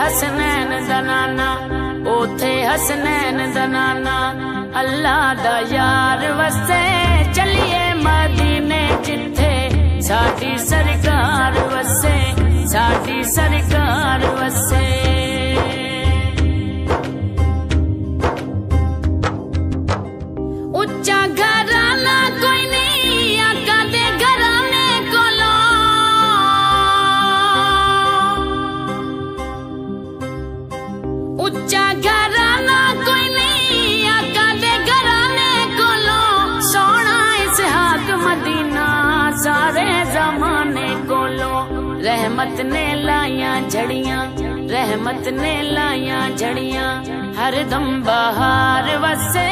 हसनैन दा नाना, ओथे हसनैन दा नाना, अल्लाह दा यार वसे। चलिए मदीने जिथे साडी सरकार वसे, साडी सरकार वसे। उच्चा घराना कोई नहीं आका दे घराने कोलो, उच्चा घराना कोई नहीं आका दे घराने कोलो। सोना इसहाक मदीना सारे जमाने कोलो। रहमत ने लाया झड़ियां, रहमत ने लाया झड़ियां, हरदम बहार वसे।